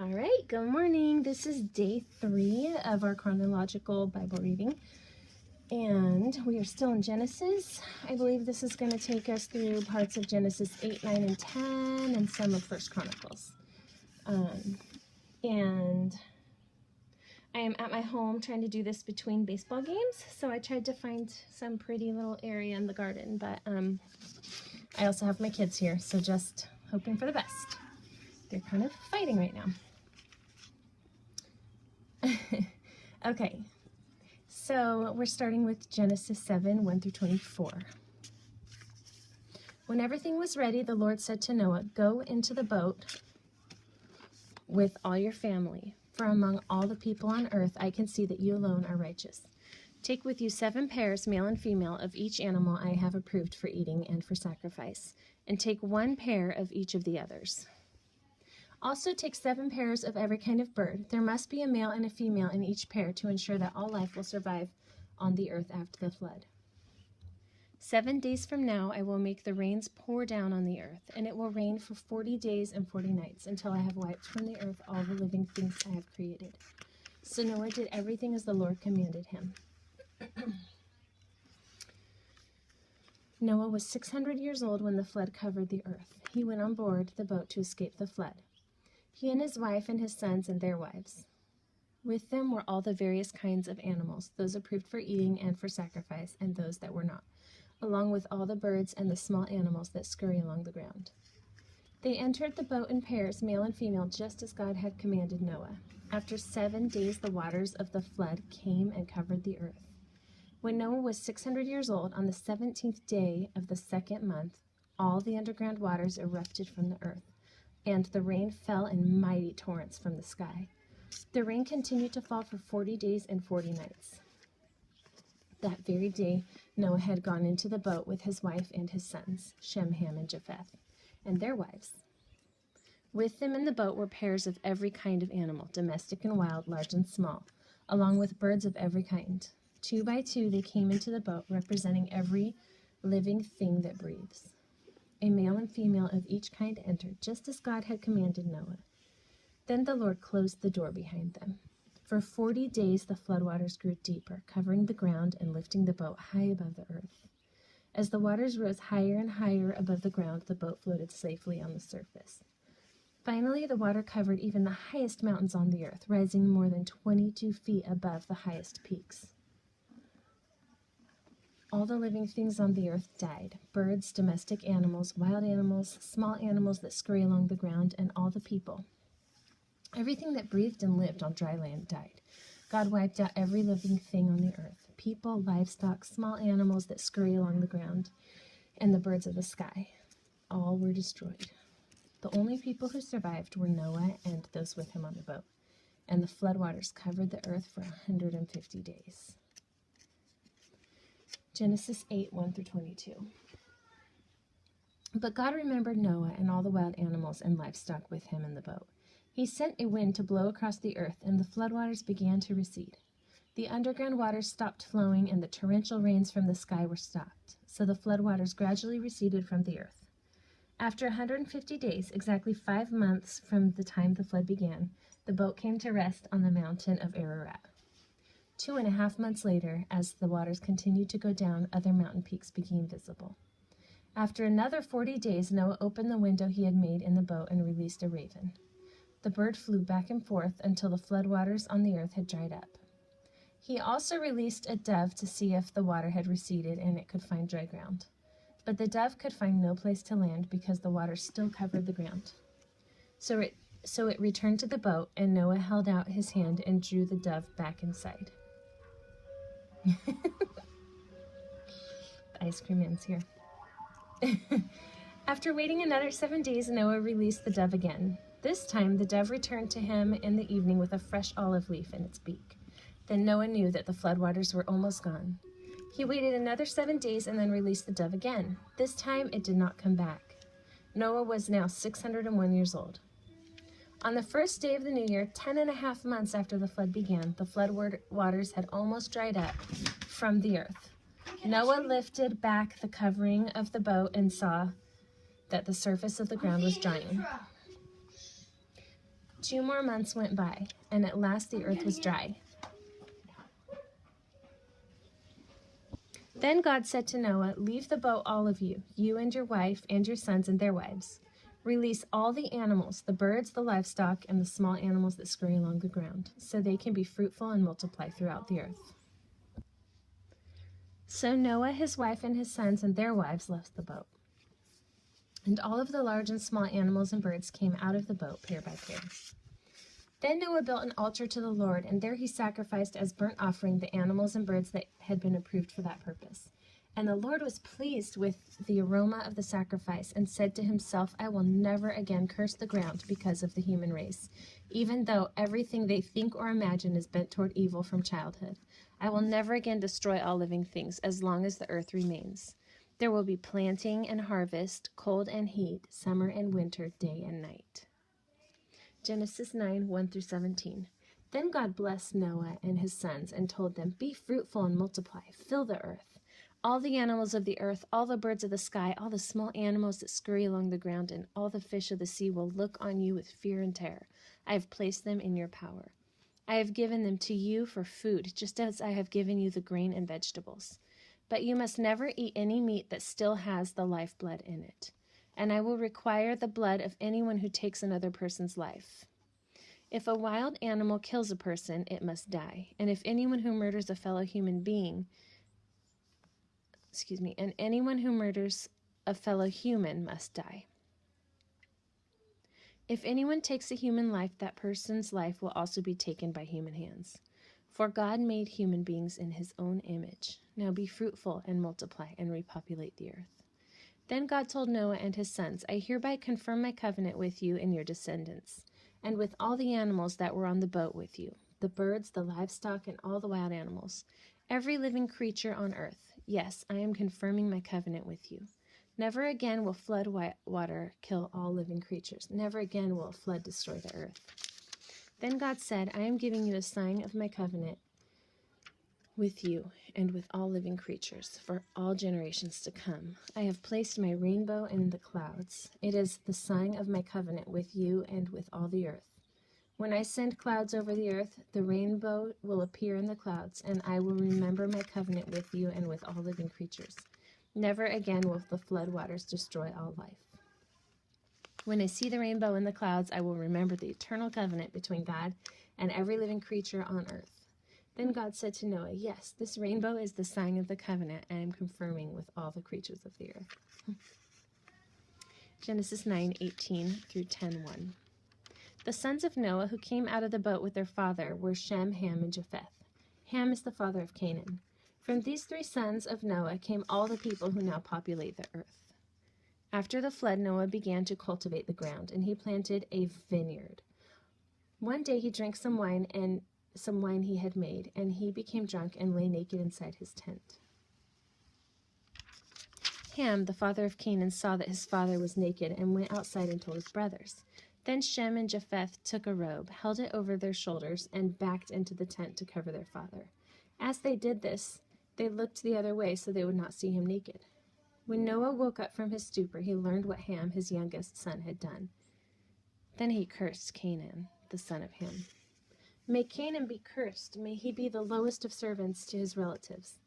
All right, good morning. This is day 3 of our chronological Bible reading, and we are still in Genesis. I believe this is going to take us through parts of Genesis 8, 9, and 10, and some of First Chronicles. And I am at my home trying to do this between baseball games, so I tried to find some pretty little area in the garden, but I also have my kids here, so just hoping for the best. They're kind of fighting right now. Okay, so we're starting with Genesis 7, 1 through 24. When everything was ready, the Lord said to Noah, "Go into the boat with all your family, for among all the people on earth I can see that you alone are righteous. Take with you 7 pairs, male and female, of each animal I have approved for eating and for sacrifice, and take 1 pair of each of the others. Also take 7 pairs of every kind of bird. There must be a male and a female in each pair to ensure that all life will survive on the earth after the flood. 7 days from now I will make the rains pour down on the earth, and it will rain for 40 days and 40 nights until I have wiped from the earth all the living things I have created." So Noah did everything as the Lord commanded him. Noah was 600 years old when the flood covered the earth. He went on board the boat to escape the flood. He and his wife and his sons and their wives. With them were all the various kinds of animals, those approved for eating and for sacrifice, and those that were not, along with all the birds and the small animals that scurry along the ground. They entered the boat in pairs, male and female, just as God had commanded Noah. After 7 days, the waters of the flood came and covered the earth. When Noah was 600 years old, on the 17th day of the 2nd month, all the underground waters erupted from the earth, and the rain fell in mighty torrents from the sky. The rain continued to fall for 40 days and 40 nights. That very day, Noah had gone into the boat with his wife and his sons, Shem, Ham, and Japheth, and their wives. With them in the boat were pairs of every kind of animal, domestic and wild, large and small, along with birds of every kind. 2 by 2 they came into the boat, representing every living thing that breathes. A male and female of each kind entered, just as God had commanded Noah. Then the Lord closed the door behind them. For 40 days the floodwaters grew deeper, covering the ground and lifting the boat high above the earth. As the waters rose higher and higher above the ground, the boat floated safely on the surface. Finally, the water covered even the highest mountains on the earth, rising more than 22 feet above the highest peaks. All the living things on the earth died: birds, domestic animals, wild animals, small animals that scurry along the ground, and all the people. Everything that breathed and lived on dry land died. God wiped out every living thing on the earth: people, livestock, small animals that scurry along the ground, and the birds of the sky. All were destroyed. The only people who survived were Noah and those with him on the boat, and the floodwaters covered the earth for 150 days. Genesis 8, 1 through 22. But God remembered Noah and all the wild animals and livestock with him in the boat. He sent a wind to blow across the earth, and the floodwaters began to recede. The underground waters stopped flowing, and the torrential rains from the sky were stopped. So the floodwaters gradually receded from the earth. After 150 days, exactly 5 months from the time the flood began, the boat came to rest on the mountain of Ararat. 2.5 months later, as the waters continued to go down, other mountain peaks became visible. After another 40 days, Noah opened the window he had made in the boat and released a raven. The bird flew back and forth until the floodwaters on the earth had dried up. He also released a dove to see if the water had receded and it could find dry ground. But the dove could find no place to land because the water still covered the ground. So it returned to the boat, and Noah held out his hand and drew the dove back inside. The ice cream man's here. After waiting another 7 days, Noah released the dove again. This time, the dove returned to him in the evening with a fresh olive leaf in its beak. Then Noah knew that the floodwaters were almost gone. He waited another 7 days and then released the dove again. This time, it did not come back. Noah was now 601 years old. On the first day of the new year, 10.5 months after the flood began, the flood waters had almost dried up from the earth. Noah lifted back the covering of the boat and saw that the surface of the ground was drying. 2 more months went by, and at last the earth was dry. Then God said to Noah, "Leave the boat, all of you, you and your wife and your sons and their wives. Release all the animals, the birds, the livestock, and the small animals that scurry along the ground, so they can be fruitful and multiply throughout the earth." So Noah, his wife, and his sons and their wives left the boat. And all of the large and small animals and birds came out of the boat, pair by pair. Then Noah built an altar to the Lord, and there he sacrificed as burnt offering the animals and birds that had been approved for that purpose. And the Lord was pleased with the aroma of the sacrifice and said to himself, "I will never again curse the ground because of the human race, even though everything they think or imagine is bent toward evil from childhood. I will never again destroy all living things as long as the earth remains. There will be planting and harvest, cold and heat, summer and winter, day and night." Genesis 9, 1-17. Then God blessed Noah and his sons and told them, "Be fruitful and multiply, fill the earth. All the animals of the earth, all the birds of the sky, all the small animals that scurry along the ground, and all the fish of the sea will look on you with fear and terror. I have placed them in your power. I have given them to you for food, just as I have given you the grain and vegetables. But you must never eat any meat that still has the lifeblood in it. And I will require the blood of anyone who takes another person's life. If a wild animal kills a person, it must die. And if anyone who murders a fellow human being, and anyone who murders a fellow human must die. If anyone takes a human life, that person's life will also be taken by human hands. For God made human beings in his own image. Now be fruitful and multiply and repopulate the earth." Then God told Noah and his sons, "I hereby confirm my covenant with you and your descendants, and with all the animals that were on the boat with you, the birds, the livestock, and all the wild animals, every living creature on earth. Yes, I am confirming my covenant with you. Never again will flood water kill all living creatures. Never again will a flood destroy the earth." Then God said, "I am giving you a sign of my covenant with you and with all living creatures for all generations to come. I have placed my rainbow in the clouds. It is the sign of my covenant with you and with all the earth. When I send clouds over the earth, the rainbow will appear in the clouds, and I will remember my covenant with you and with all living creatures. Never again will the flood waters destroy all life. When I see the rainbow in the clouds, I will remember the eternal covenant between God and every living creature on earth." Then God said to Noah, "Yes, this rainbow is the sign of the covenant I am confirming with all the creatures of the earth." Genesis 9, 18-10:1. The sons of Noah who came out of the boat with their father were Shem, Ham, and Japheth. Ham is the father of Canaan. From these 3 sons of Noah came all the people who now populate the earth. After the flood, Noah began to cultivate the ground, and he planted a vineyard. One day he drank some wine he had made, and he became drunk and lay naked inside his tent. Ham, the father of Canaan, saw that his father was naked and went outside and told his brothers. Then Shem and Japheth took a robe, held it over their shoulders, and backed into the tent to cover their father. As they did this, they looked the other way so they would not see him naked. When Noah woke up from his stupor, he learned what Ham, his youngest son, had done. Then he cursed Canaan, the son of Ham. "May Canaan be cursed. May he be the lowest of servants to his relatives."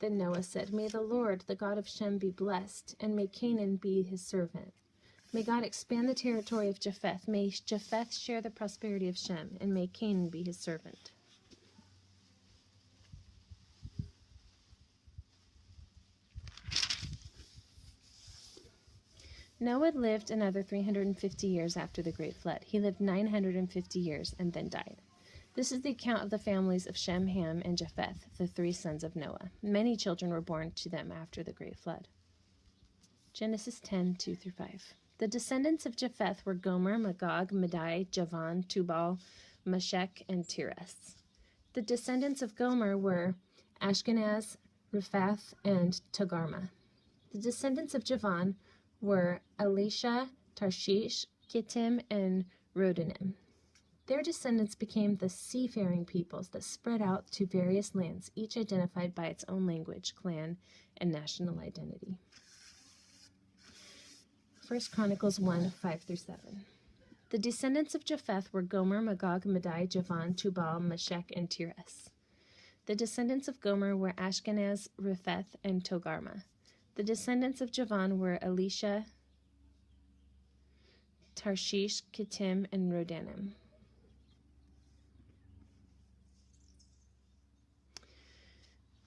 Then Noah said, "May the Lord, the God of Shem, be blessed, and may Canaan be his servant. May God expand the territory of Japheth. May Japheth share the prosperity of Shem, and may Canaan be his servant." Noah lived another 350 years after the great flood. He lived 950 years and then died. This is the account of the families of Shem, Ham, and Japheth, the 3 sons of Noah. Many children were born to them after the great flood. Genesis 10, 2-5. The descendants of Japheth were Gomer, Magog, Madai, Javan, Tubal, Meshech, and Tiras. The descendants of Gomer were Ashkenaz, Riphath, and Togarmah. The descendants of Javan were Elisha, Tarshish, Kittim, and Rodanim. Their descendants became the seafaring peoples that spread out to various lands, each identified by its own language, clan, and national identity. 1 Chronicles 1, 5-7. The descendants of Japheth were Gomer, Magog, Madai, Javan, Tubal, Meshech, and Tiras. The descendants of Gomer were Ashkenaz, Riphath, and Togarmah. The descendants of Javan were Elisha, Tarshish, Kittim, and Rodanim.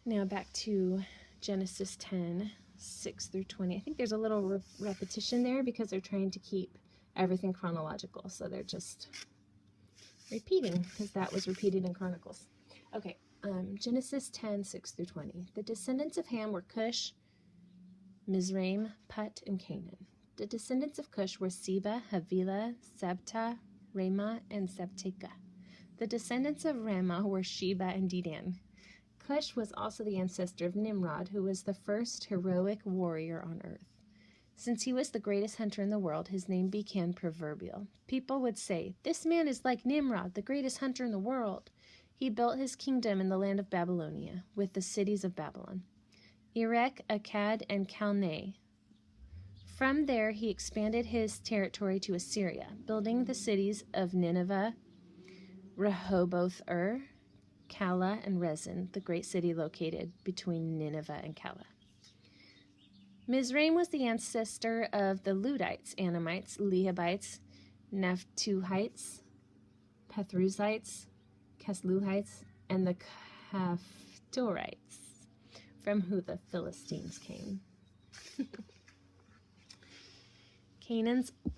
Now back to Genesis 10, 6 through 20. I think there's a little repetition there because they're trying to keep everything chronological. So they're just repeating because that was repeated in Chronicles. Okay, Genesis 10, 6 through 20. The descendants of Ham were Cush, Mizraim, Put, and Canaan. The descendants of Cush were Seba, Havilah, Sabta, Ramah, and Sabteka. The descendants of Ramah were Sheba and Dedan. Cush was also the ancestor of Nimrod, who was the first heroic warrior on earth. Since he was the greatest hunter in the world, his name became proverbial. People would say, "This man is like Nimrod, the greatest hunter in the world." He built his kingdom in the land of Babylonia, with the cities of Babylon, Erech, Akkad, and Calneh. From there, he expanded his territory to Assyria, building the cities of Nineveh, Rehoboth-ur, Calah, and Rezin, the great city located between Nineveh and Calah. Mizraim was the ancestor of the Ludites, Anamites, Lehabites, Naphtuhites, Pathruzites, Casluhites, and the Caphtorites, from whom the Philistines came.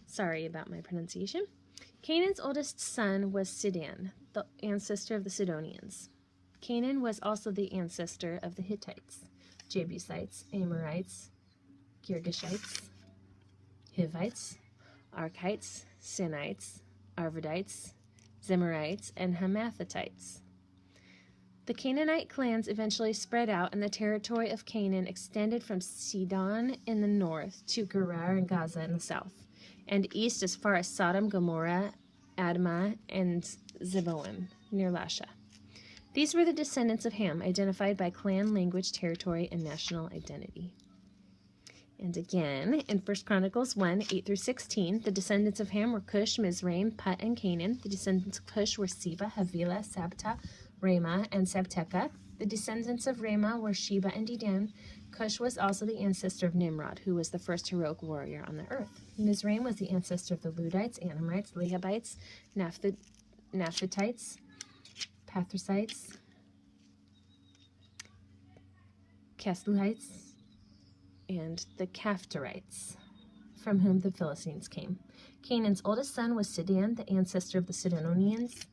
Sorry about my pronunciation. Canaan's oldest son was Sidon, the ancestor of the Sidonians. Canaan was also the ancestor of the Hittites, Jebusites, Amorites, Girgashites, Hivites, Archites, Sinites, Arvadites, Zemarites, and Hamathatites. The Canaanite clans eventually spread out, and the territory of Canaan extended from Sidon in the north to Gerar and Gaza in the south, and east as far as Sodom, Gomorrah, Admah, and Zeboim, near Lasha. These were the descendants of Ham, identified by clan, language, territory, and national identity. And again, in 1 Chronicles 1, 8 through 16, the descendants of Ham were Cush, Mizraim, Put, and Canaan. The descendants of Cush were Seba, Havilah, Sabta, Ramah, and Sabteka. The descendants of Ramah were Sheba and Dedan. Cush was also the ancestor of Nimrod, who was the first heroic warrior on the earth. Mizraim was the ancestor of the Ludites, Anamites, Lehabites, Naphthatites, Pathrusites, Casluhites, and the Caphtorites, from whom the Philistines came. Canaan's oldest son was Sidon, the ancestor of the Sidonians.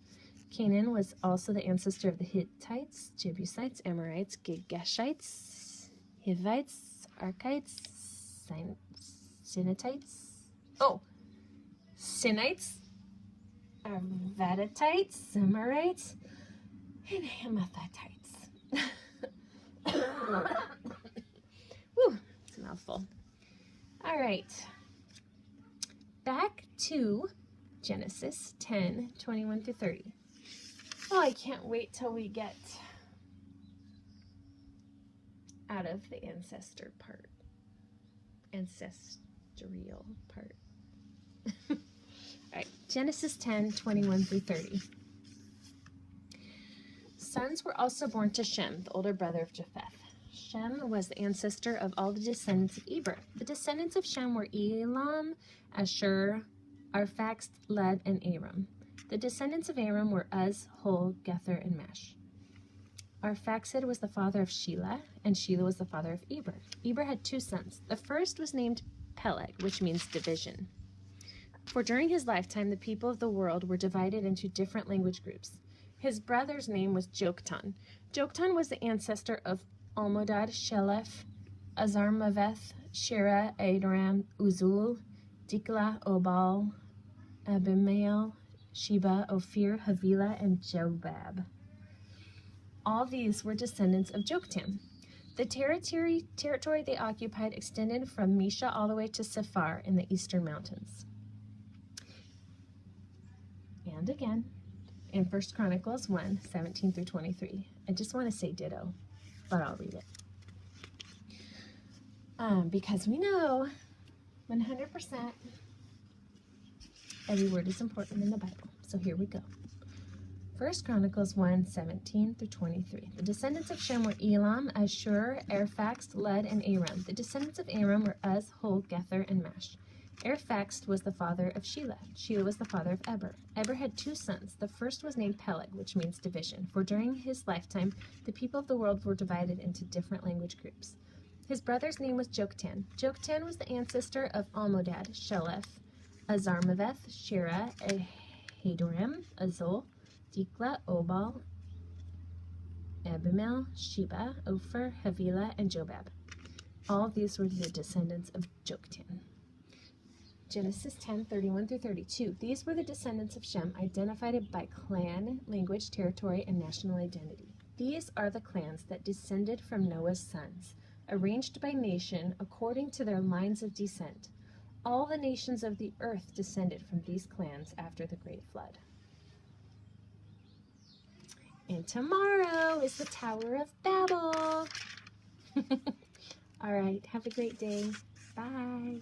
Canaan was also the ancestor of the Hittites, Jebusites, Amorites, Girgashites, Hivites, Archites, Sinites, Arvadites, Zemarites, and Hamathatites. Whew, it's a mouthful. All right. Back to Genesis 10, 21 through 30. Oh, I can't wait till we get out of the ancestral part. All right, Genesis 10, 21 through 30. Sons were also born to Shem, the older brother of Japheth. Shem was the ancestor of all the descendants of Eber. The descendants of Shem were Elam, Ashur, Arphaxad, Lud, and Aram. The descendants of Aram were Uz, Hul, Gether, and Mash. Arphaxad was the father of Shelah, and Shelah was the father of Eber. Eber had two sons. The first was named Peleg, which means division. For during his lifetime, the people of the world were divided into different language groups. His brother's name was Joktan. Joktan was the ancestor of Almodad, Sheleph, Azarmaveth, Shera, Adoram, Uzul, Diklah, Obal, Abimael, Sheba, Ophir, Havilah, and Jobab. All these were descendants of Joktan. The territory they occupied extended from Mesha all the way to Sephar in the eastern mountains. And again, in 1 Chronicles 1, 17 through 23. I just want to say ditto, but I'll read it. Because we know 100% Every word is important in the Bible. So here we go. 1 Chronicles 1:17 through 23. The descendants of Shem were Elam, Ashur, Arphaxad, Lud, and Aram. The descendants of Aram were Uz, Hul, Gether, and Mash. Arphaxad was the father of Shelah. Shelah was the father of Eber. Eber had 2 sons. The first was named Peleg, which means division, for during his lifetime the people of the world were divided into different language groups. His brother's name was Joktan. Joktan was the ancestor of Almodad, Sheleph, Azarmaveth, Shira, Hadoram, Azul, Dikla, Obal, Abimael, Sheba, Ophir, Havilah, and Jobab. All of these were the descendants of Joktan. Genesis 10:31 through 32. These were the descendants of Shem, identified by clan, language, territory, and national identity. These are the clans that descended from Noah's sons, arranged by nation according to their lines of descent. All the nations of the earth descended from these clans after the great flood. And tomorrow is the Tower of Babel. All right, have a great day. Bye.